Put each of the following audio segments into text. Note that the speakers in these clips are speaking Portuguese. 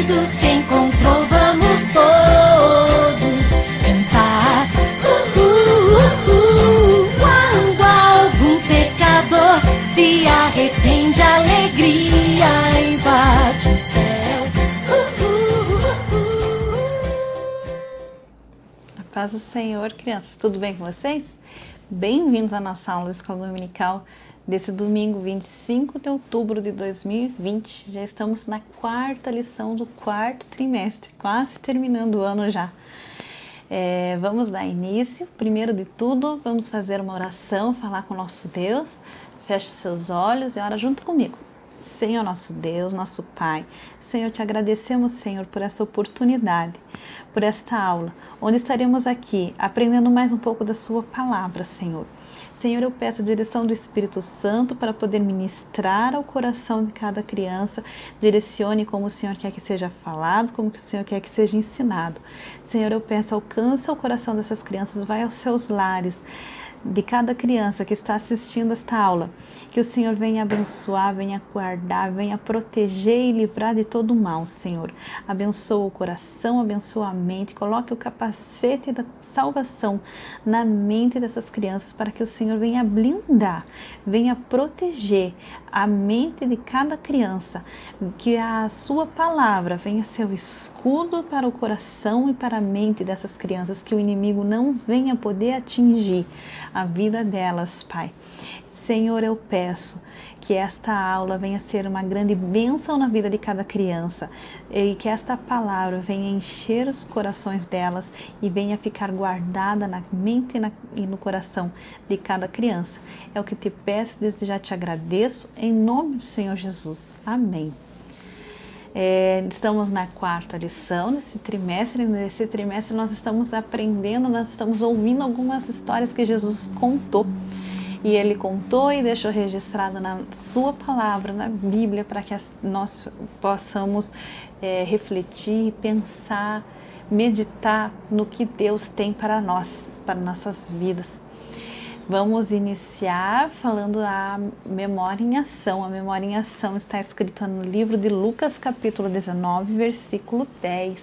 perdido se encontrou, vamos todos cantar. Quando algum pecador se arrepende, a alegria invade o céu. A paz do Senhor, crianças, tudo bem com vocês? Bem-vindos à nossa aula da Escola Dominical desse domingo 25 de outubro de 2020. Já estamos na quarta lição do quarto trimestre, quase terminando o ano já. Vamos dar início. Primeiro de tudo, vamos fazer uma oração, falar com o nosso Deus. Feche seus olhos e ora junto comigo. Senhor nosso Deus, nosso Pai, Senhor, te agradecemos, Senhor, por essa oportunidade, por esta aula, onde estaremos aqui aprendendo mais um pouco da sua palavra, Senhor. Senhor, eu peço a direção do Espírito Santo para poder ministrar ao coração de cada criança. Direcione como o Senhor quer que seja falado, como que o Senhor quer que seja ensinado. Senhor, eu peço, alcança o coração dessas crianças, vai aos seus lares, de cada criança que está assistindo esta aula, que o Senhor venha abençoar, venha guardar, venha proteger e livrar de todo o mal, Senhor. Abençoa o coração, abençoa a mente, coloque o capacete da salvação na mente dessas crianças para que o Senhor venha blindar, venha proteger a mente de cada criança, que a sua palavra venha ser o escudo para o coração e para a mente dessas crianças, que o inimigo não venha poder atingir a vida delas, Pai. Senhor, eu peço que esta aula venha ser uma grande bênção na vida de cada criança e que esta palavra venha encher os corações delas e venha ficar guardada na mente e no coração de cada criança. É o que te peço, desde já te agradeço, em nome do Senhor Jesus. Amém. Estamos na quarta lição nesse trimestre. Nesse trimestre nós estamos aprendendo, nós estamos ouvindo algumas histórias que Jesus contou. E ele contou e deixou registrado na sua palavra, na Bíblia, para que nós possamos refletir, pensar, meditar no que Deus tem para nós, para nossas vidas. Vamos iniciar falando a memória em ação. A memória em ação está escrita no livro de Lucas, capítulo 19, versículo 10.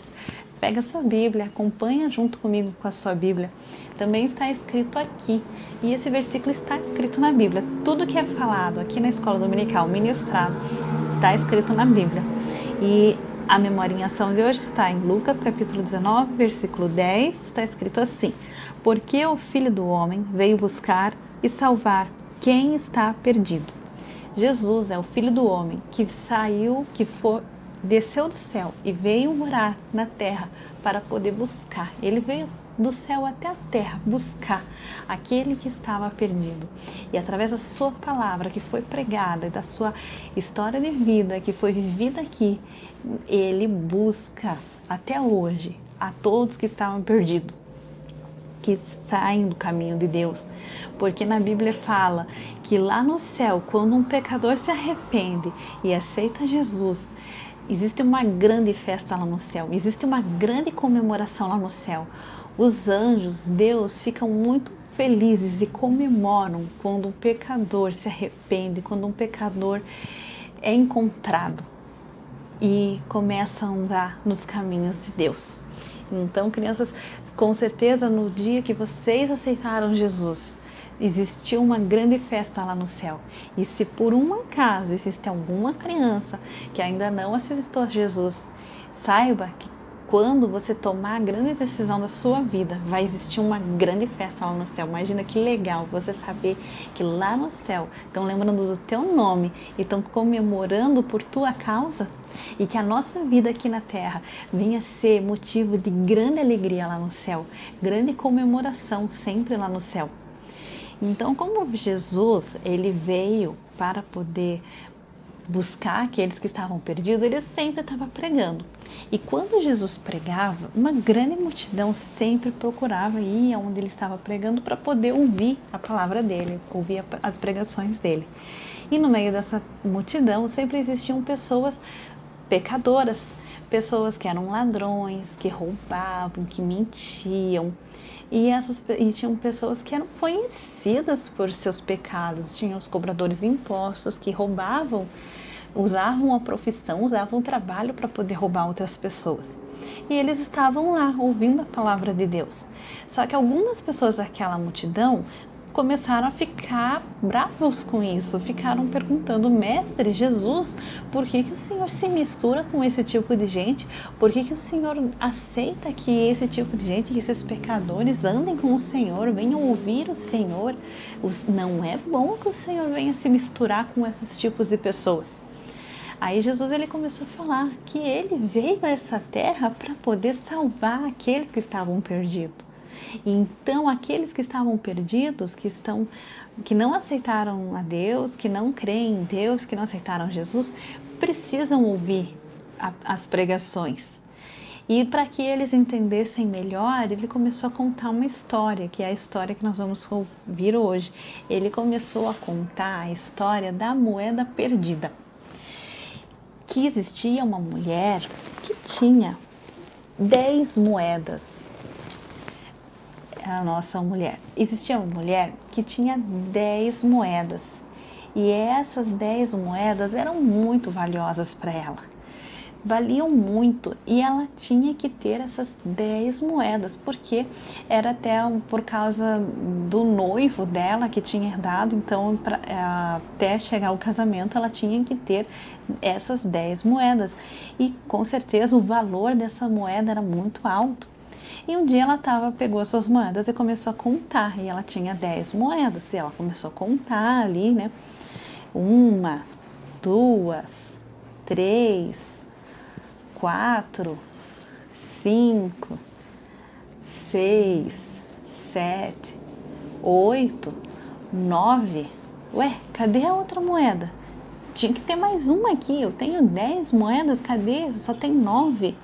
Pega a sua Bíblia, acompanha junto comigo com a sua Bíblia. Também está escrito aqui, e esse versículo está escrito na Bíblia. Tudo que é falado aqui na Escola Dominical, ministrado, está escrito na Bíblia. E a memória em ação de hoje está em Lucas, capítulo 19, versículo 10, está escrito assim: porque o Filho do Homem veio buscar e salvar quem está perdido. Jesus é o Filho do Homem que desceu do céu e veio morar na terra para poder buscar. Ele veio do céu até a terra buscar aquele que estava perdido. E através da sua palavra que foi pregada e da sua história de vida que foi vivida aqui, ele busca até hoje a todos que estavam perdidos, que saem do caminho de Deus. Porque na Bíblia fala que lá no céu, quando um pecador se arrepende e aceita Jesus, existe uma grande festa lá no céu, existe uma grande comemoração lá no céu. Os anjos, Deus, ficam muito felizes e comemoram quando um pecador se arrepende, quando um pecador é encontrado e começa a andar nos caminhos de Deus. Então, crianças, com certeza no dia que vocês aceitaram Jesus, existiu uma grande festa lá no céu. E se por um acaso existe alguma criança que ainda não aceitou a Jesus, saiba que quando você tomar a grande decisão da sua vida, vai existir uma grande festa lá no céu. Imagina que legal você saber que lá no céu estão lembrando do teu nome e estão comemorando por tua causa, e que a nossa vida aqui na terra venha ser motivo de grande alegria lá no céu, grande comemoração sempre lá no céu. Então, como Jesus, ele veio para poder buscar aqueles que estavam perdidos, ele sempre estava pregando. E quando Jesus pregava, uma grande multidão sempre procurava ir aonde ele estava pregando para poder ouvir a palavra dele, ouvir as pregações dele. E no meio dessa multidão sempre existiam pessoas pecadoras, pessoas que eram ladrões, que roubavam, que mentiam. E tinham pessoas que eram conhecidas por seus pecados. Tinham os cobradores de impostos que roubavam usavam a profissão, usavam o trabalho para poder roubar outras pessoas. E eles estavam lá ouvindo a palavra de Deus. Só que algumas pessoas daquela multidão começaram a ficar bravos com isso, ficaram perguntando: Mestre Jesus, por que o Senhor se mistura com esse tipo de gente? Por que o Senhor aceita que esse tipo de gente, que esses pecadores andem com o Senhor, venham ouvir o Senhor? Não é bom que o Senhor venha se misturar com esses tipos de pessoas. Aí Jesus ele começou a falar que ele veio a essa terra para poder salvar aqueles que estavam perdidos. Então, aqueles que estavam perdidos, que não aceitaram a Deus, que não creem em Deus, que não aceitaram Jesus, precisam ouvir as pregações. E para que eles entendessem melhor, ele começou a contar uma história, que é a história que nós vamos ouvir hoje. Ele começou a contar a história da moeda perdida. Que existia uma mulher que tinha 10 moedas. A nossa mulher. Existia uma mulher que tinha 10 moedas. E essas 10 moedas eram muito valiosas para ela. Valiam muito e ela tinha que ter essas 10 moedas, porque era até por causa do noivo dela que tinha herdado, então até chegar ao casamento ela tinha que ter essas 10 moedas. E com certeza o valor dessa moeda era muito alto. E um dia ela pegou as suas moedas e começou a contar, e ela tinha 10 moedas, e ela começou a contar ali, né? 1, 2, 3, 4, 5, 6, 7, 8, 9. Ué, cadê a outra moeda? Tinha que ter mais uma aqui, eu tenho 10 moedas, cadê? Só tem 9.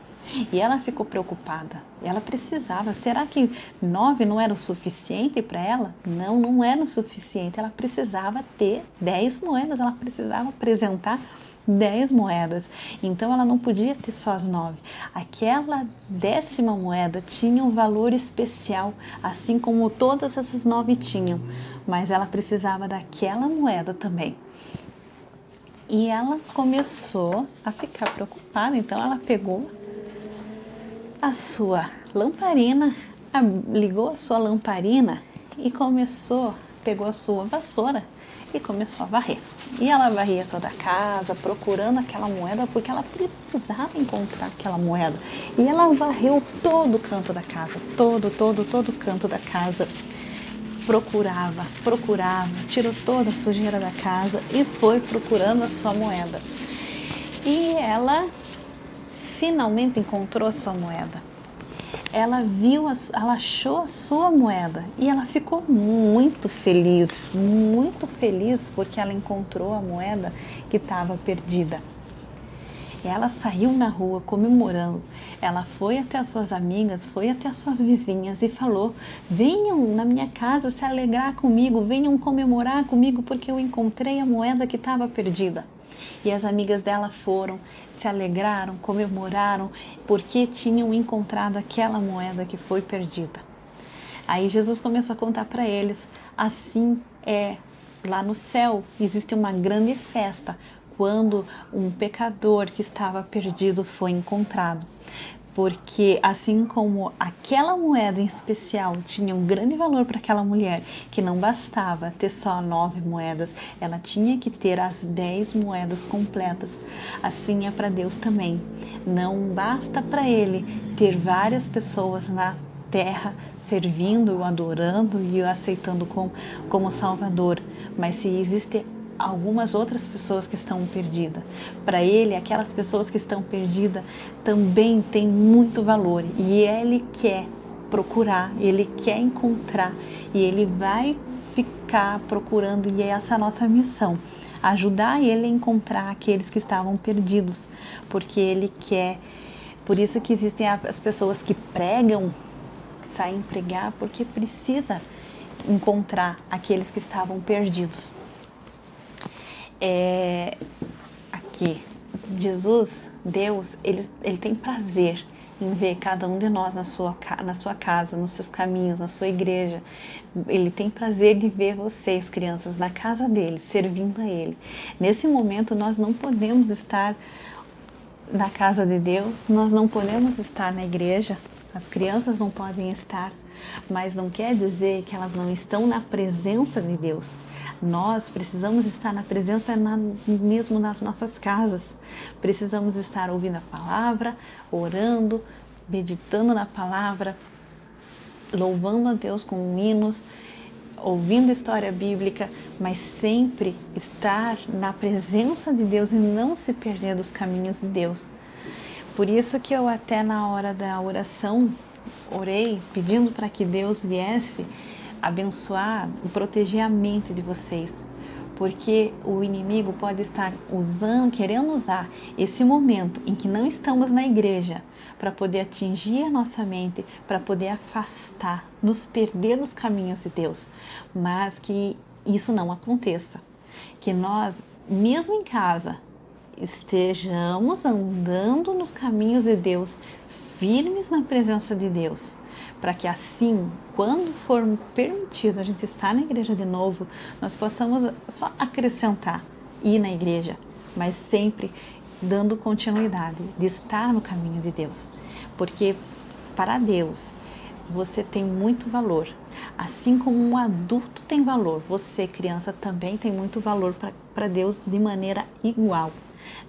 E ela ficou preocupada, ela precisava, será que 9 não era o suficiente para ela? Não, não era o suficiente, ela precisava ter 10 moedas, ela precisava apresentar 10 moedas, então ela não podia ter só as 9. Aquela 10ª moeda tinha um valor especial, assim como todas essas 9 tinham, mas ela precisava daquela moeda também. E ela começou a ficar preocupada, então ela pegou a sua lamparina, ligou a sua lamparina e pegou a sua vassoura e começou a varrer. E ela varria toda a casa procurando aquela moeda, porque ela precisava encontrar aquela moeda. E ela varreu todo o canto da casa, todo canto da casa. Procurava, tirou toda a sujeira da casa e foi procurando a sua moeda. E ela finalmente encontrou a sua moeda. Ela achou a sua moeda e ela ficou muito feliz porque ela encontrou a moeda que estava perdida. Ela saiu na rua comemorando. Ela foi até as suas amigas, foi até as suas vizinhas e falou: venham na minha casa se alegrar comigo, venham comemorar comigo porque eu encontrei a moeda que estava perdida. E as amigas dela foram, se alegraram, comemoraram, porque tinham encontrado aquela moeda que foi perdida. Aí Jesus começou a contar para eles: assim é, lá no céu existe uma grande festa quando um pecador que estava perdido foi encontrado. Porque assim como aquela moeda em especial tinha um grande valor para aquela mulher, que não bastava ter só 9 moedas, ela tinha que ter as 10 moedas completas. Assim é para Deus também. Não basta para Ele ter várias pessoas na terra servindo, adorando e o aceitando como Salvador, mas se existe algumas outras pessoas que estão perdidas. Para ele, aquelas pessoas que estão perdidas também têm muito valor e ele quer procurar, ele quer encontrar e ele vai ficar procurando, e essa é a nossa missão, ajudar ele a encontrar aqueles que estavam perdidos, porque ele quer. Por isso que existem as pessoas que pregam, saem pregar, porque precisa encontrar aqueles que estavam perdidos. Aqui, Jesus, Deus, ele tem prazer em ver cada um de nós na sua casa, nos seus caminhos, na sua igreja. Ele tem prazer de ver vocês, crianças, na casa dele, servindo a ele. Nesse momento nós não podemos estar na casa de Deus, nós não podemos estar na igreja, as crianças não podem estar, mas não quer dizer que elas não estão na presença de Deus. Nós precisamos estar na presença mesmo nas nossas casas. Precisamos estar ouvindo a palavra, orando, meditando na palavra, louvando a Deus com hinos, ouvindo história bíblica, mas sempre estar na presença de Deus e não se perder dos caminhos de Deus. Por isso que eu até na hora da oração orei pedindo para que Deus viesse abençoar e proteger a mente de vocês, porque o inimigo pode estar querendo usar esse momento em que não estamos na igreja para poder atingir a nossa mente, para poder afastar, nos perder dos caminhos de Deus, mas que isso não aconteça, que nós, mesmo em casa, estejamos andando nos caminhos de Deus, firmes na presença de Deus, para que assim, quando for permitido a gente estar na igreja de novo, nós possamos só acrescentar, ir na igreja, mas sempre dando continuidade, de estar no caminho de Deus. Porque para Deus, você tem muito valor. Assim como um adulto tem valor, você, criança, também tem muito valor para Deus de maneira igual.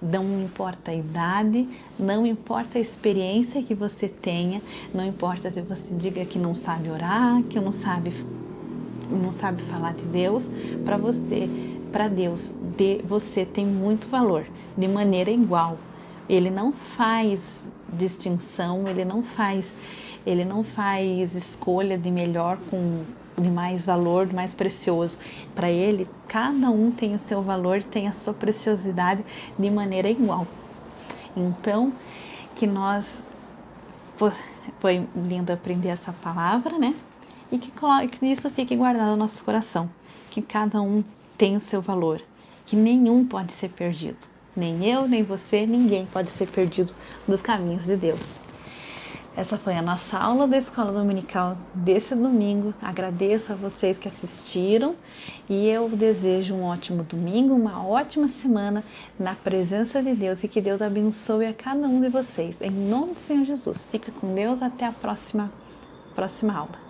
Não importa a idade, não importa a experiência que você tenha, não importa se você diga que não sabe orar, que não sabe falar de Deus, para Deus, você tem muito valor, de maneira igual. Ele não faz distinção, ele não faz escolha de melhor de mais valor, de mais precioso. Para ele, cada um tem o seu valor, tem a sua preciosidade de maneira igual. Então, foi lindo aprender essa palavra, né? E que isso fique guardado no nosso coração, que cada um tem o seu valor, que nenhum pode ser perdido. Nem eu, nem você, ninguém pode ser perdido dos caminhos de Deus. Essa foi a nossa aula da Escola Dominical desse domingo. Agradeço a vocês que assistiram e eu desejo um ótimo domingo, uma ótima semana na presença de Deus e que Deus abençoe a cada um de vocês. Em nome do Senhor Jesus. Fica com Deus, até a próxima aula.